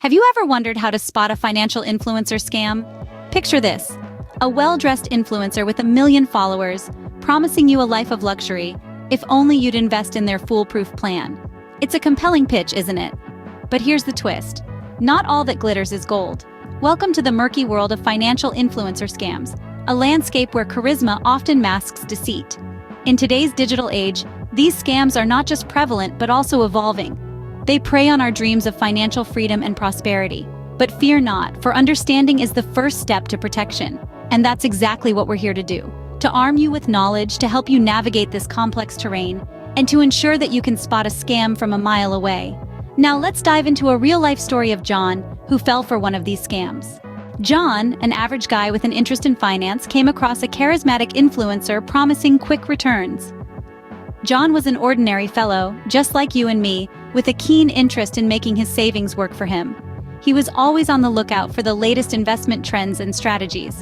Have you ever wondered how to spot a financial influencer scam? Picture this: a well-dressed influencer with 1 million followers, promising you a life of luxury, if only you'd invest in their foolproof plan. It's a compelling pitch, isn't it? But here's the twist: not all that glitters is gold. Welcome to the murky world of financial influencer scams, a landscape where charisma often masks deceit. In today's digital age, these scams are not just prevalent but also evolving. They prey on our dreams of financial freedom and prosperity. But fear not, for understanding is the first step to protection. And that's exactly what we're here to do: to arm you with knowledge, to help you navigate this complex terrain, and to ensure that you can spot a scam from a mile away. Now let's dive into a real-life story of John, who fell for one of these scams. John, an average guy with an interest in finance, came across a charismatic influencer promising quick returns. John was an ordinary fellow, just like you and me, with a keen interest in making his savings work for him. He was always on the lookout for the latest investment trends and strategies.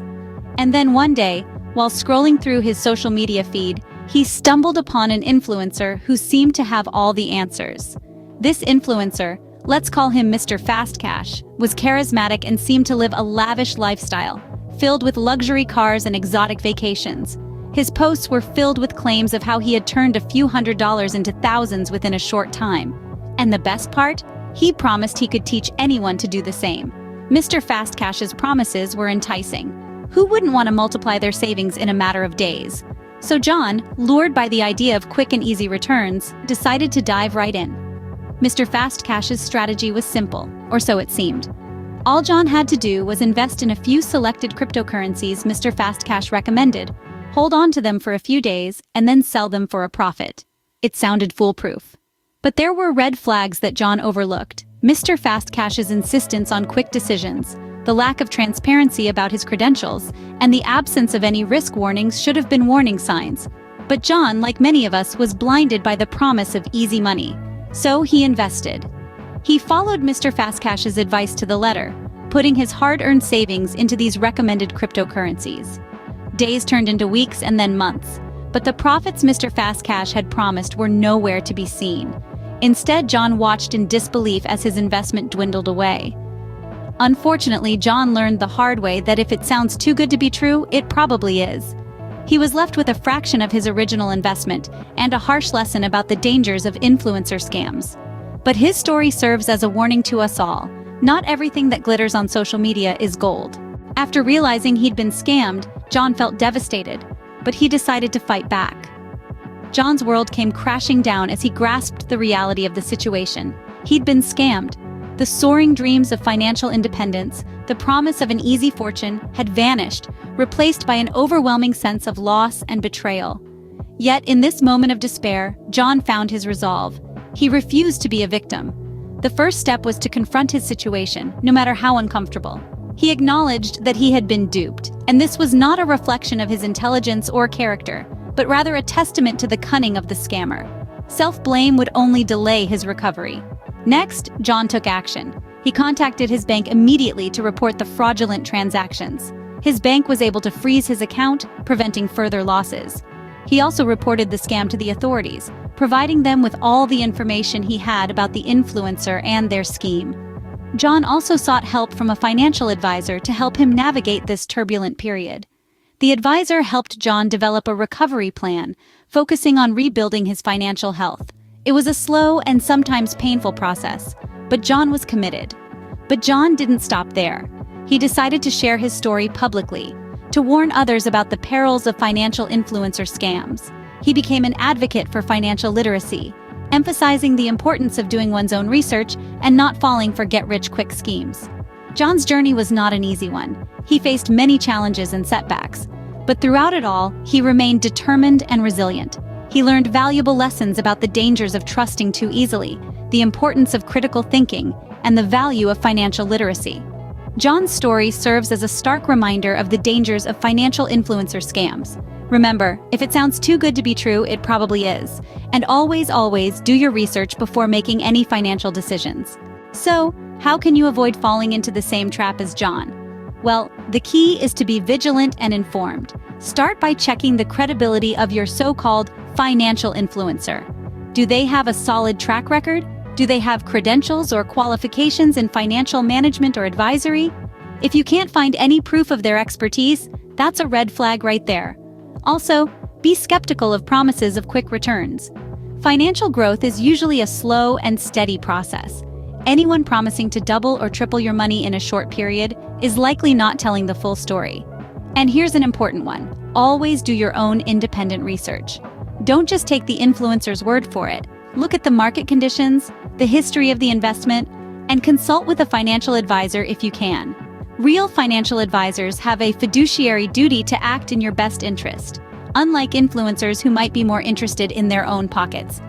And then one day, while scrolling through his social media feed, he stumbled upon an influencer who seemed to have all the answers. This influencer, let's call him Mr. Fast Cash, was charismatic and seemed to live a lavish lifestyle, filled with luxury cars and exotic vacations. His posts were filled with claims of how he had turned a few $100s into thousands within a short time. And the best part? He promised he could teach anyone to do the same. Mr. Fast Cash's promises were enticing. Who wouldn't want to multiply their savings in a matter of days? So John, lured by the idea of quick and easy returns, decided to dive right in. Mr. Fast Cash's strategy was simple, or so it seemed. All John had to do was invest in a few selected cryptocurrencies Mr. Fast Cash recommended, hold on to them for a few days, and then sell them for a profit. It sounded foolproof. But there were red flags that John overlooked: Mr. Fast Cash's insistence on quick decisions, the lack of transparency about his credentials, and the absence of any risk warnings should have been warning signs. But John, like many of us, was blinded by the promise of easy money. So he invested. He followed Mr. Fast Cash's advice to the letter, putting his hard-earned savings into these recommended cryptocurrencies. Days turned into weeks and then months, but the profits Mr. Fast Cash had promised were nowhere to be seen. Instead, John watched in disbelief as his investment dwindled away. Unfortunately, John learned the hard way that if it sounds too good to be true, it probably is. He was left with a fraction of his original investment and a harsh lesson about the dangers of influencer scams. But his story serves as a warning to us all: not everything that glitters on social media is gold. After realizing he'd been scammed, John felt devastated, but he decided to fight back. John's world came crashing down as he grasped the reality of the situation. He'd been scammed. The soaring dreams of financial independence, the promise of an easy fortune, had vanished, replaced by an overwhelming sense of loss and betrayal. Yet, in this moment of despair, John found his resolve. He refused to be a victim. The first step was to confront his situation, no matter how uncomfortable. He acknowledged that he had been duped, and this was not a reflection of his intelligence or character, but rather a testament to the cunning of the scammer. Self-blame would only delay his recovery. Next, John took action. He contacted his bank immediately to report the fraudulent transactions. His bank was able to freeze his account, preventing further losses. He also reported the scam to the authorities, providing them with all the information he had about the influencer and their scheme. John also sought help from a financial advisor to help him navigate this turbulent period. The advisor helped John develop a recovery plan, focusing on rebuilding his financial health. It was a slow and sometimes painful process, but John was committed. But John didn't stop there. He decided to share his story publicly, to warn others about the perils of financial influencer scams. He became an advocate for financial literacy, emphasizing the importance of doing one's own research and not falling for get-rich-quick schemes. John's journey was not an easy one. He faced many challenges and setbacks, but throughout it all, he remained determined and resilient. He learned valuable lessons about the dangers of trusting too easily, the importance of critical thinking, and the value of financial literacy. John's story serves as a stark reminder of the dangers of financial influencer scams. Remember, if it sounds too good to be true, it probably is. And always, always do your research before making any financial decisions. So, how can you avoid falling into the same trap as John? Well, the key is to be vigilant and informed. Start by checking the credibility of your so-called financial influencer. Do they have a solid track record? Do they have credentials or qualifications in financial management or advisory? If you can't find any proof of their expertise, that's a red flag right there. Also, be skeptical of promises of quick returns. Financial growth is usually a slow and steady process. Anyone promising to double or triple your money in a short period is likely not telling the full story. And here's an important one. Always do your own independent research. Don't just take the influencer's word for it. Look at the market conditions, the history of the investment, and consult with a financial advisor if you can. Real financial advisors have a fiduciary duty to act in your best interest, unlike influencers who might be more interested in their own pockets.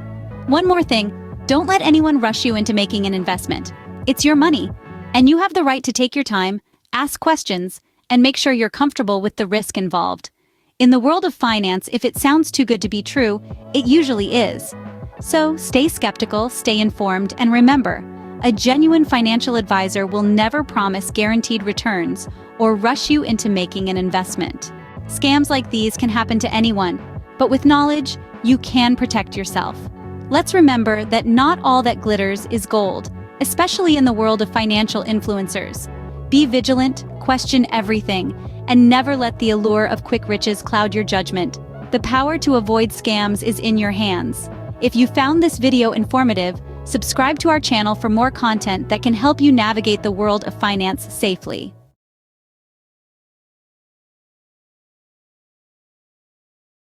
One more thing, don't let anyone rush you into making an investment. It's your money, and you have the right to take your time, ask questions, and make sure you're comfortable with the risk involved. In the world of finance, if it sounds too good to be true, it usually is. So stay skeptical, stay informed, and remember, a genuine financial advisor will never promise guaranteed returns or rush you into making an investment. Scams like these can happen to anyone, but with knowledge, you can protect yourself. Let's remember that not all that glitters is gold, especially in the world of financial influencers. Be vigilant, question everything, and never let the allure of quick riches cloud your judgment. The power to avoid scams is in your hands. If you found this video informative, subscribe to our channel for more content that can help you navigate the world of finance safely.